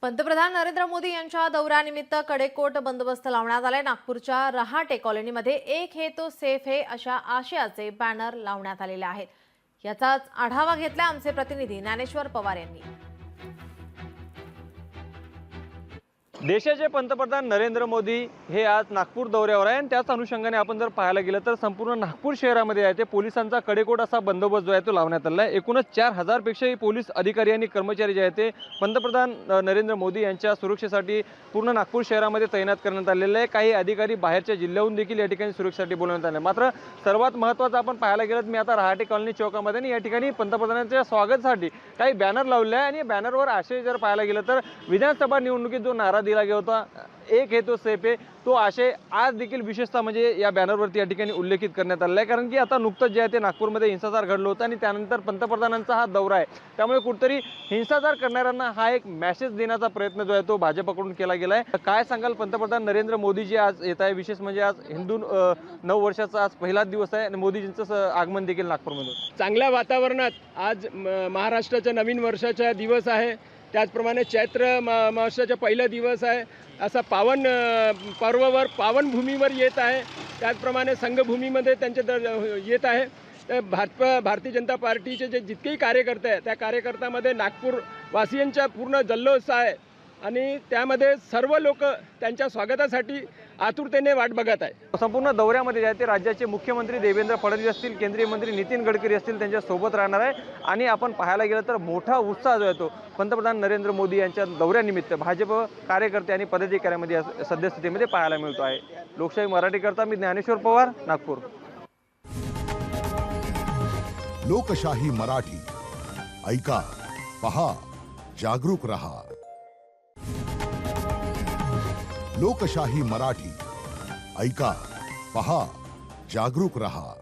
पंतप्रधान नरेंद्र मोदी यांच्या दौऱ्यानिमित्त कडेकोट बंदोबस्त लावण्यात आलाय। नागपूरच्या रहाटे कॉलनीमध्ये एक है तो सेफ है अशा आशयाचे बॅनर लावण्यात आलेले आहेत। याचाच आढावा घेतला आमचे प्रतिनिधी ज्ञानेश्वर पवार यांनी। देशाचे पंतप्रधान नरेंद्र मोदी हे आज नागपूर दौऱ्यावर आहे आणि त्याच अनुषंगाने आपण जर पाहायला गेलं तर संपूर्ण नागपूर शहरामध्ये आहे ते पोलिसांचा कडेकोट असा बंदोबस्त जो आहे तो लावण्यात आला आहे। एकूणच 4000 पेक्षाही पोलीस अधिकारी आणि कर्मचारी जे आहेत ते पंतप्रधान नरेंद्र मोदी यांच्या सुरक्षेसाठी पूर्ण नागपूर शहरामध्ये तैनात करण्यात आलेले आहे। काही अधिकारी बाहेरच्या जिल्ह्याहून देखील या ठिकाणी सुरक्षेसाठी बोलवण्यात आले। मात्र सर्वात महत्त्वाचं आपण पाहायला गेलं तर मी आता रहाटे कॉलनी चौकामध्ये आणि या ठिकाणी पंतप्रधानांच्या स्वागतासाठी काही बॅनर लावले आहे आणि बॅनरवर आशय जर पाहायला गेलं तर विधानसभा निवडणुकीत जो नारा दिला गया होता एक है तो सेफ है तो आशय आज देखील विशेषतः म्हणजे या बॅनरवरती या ठिकाणी उल्लेखित करण्यात आला आहे। कारण की आता नुकतंच जे आहे ते नागपूरमध्ये हिंसाचार घडलं होतं आणि त्यानंतर पंतप्रधानांचा हा दौरा आहे, त्यामुळे कुठेतरी हिंसाचार करणाऱ्यांना हा एक मेसेज देण्याचा प्रयत्न जो आहे तो भाजपकडून केला गेला आहे। काय सांगाल, पंतप्रधान नरेंद्र मोदीजी आज येत आहे, विशेष म्हणजे आज हिंदू नववर्षाचा आज पहिलाच दिवस आहे आणि मोदीजींचं आगमन देखील नागपूरमध्ये चांगल्या वातावरणात आज महाराष्ट्राच्या नवीन वर्षाचा दिवस आहे। त्याचप्रमाणे चैत्र मासाचा पहिला दिवस आहे। असा पावन पर्ववर पावन भूमीवर येत आहे। त्याचप्रमाणे संघभूमीमध्ये त्यांचे येत आहे। तर भारतीय जनता पार्टीचे जे जितकेही कार्यकर्ते आहेत त्या कार्यकर्त्यामध्ये नागपूर वासियांचा पूर्ण जल्लोष आहे आणि त्यामध्ये सर्व लोक त्यांच्या स्वागतासाठी आतुरतेने वाट बघत आहे। संपूर्ण दौऱ्यामध्ये जे आहे ते राज्याचे मुख्यमंत्री देवेंद्र फडणवीस असतील, केंद्रीय मंत्री नितीन गडकरी असतील, त्यांच्या सोबत राहणार आहे आणि आपण पाहायला गेलं तर मोठा उत्साह जो आहे तो पंतप्रधान नरेंद्र मोदी यांच्या दौऱ्यानिमित्त भाजप कार्यकर्ते आणि पदाधिकाऱ्यांमध्ये सद्यस्थितीमध्ये पाहायला मिळतो आहे। लोकशाही मराठीकरता मी ज्ञानेश्वर पवार, नागपूर। लोकशाही मराठी ऐका, पहा, जागरूक रहा। लोकशाही मराठी ऐका, पहा, जागरूक रहा।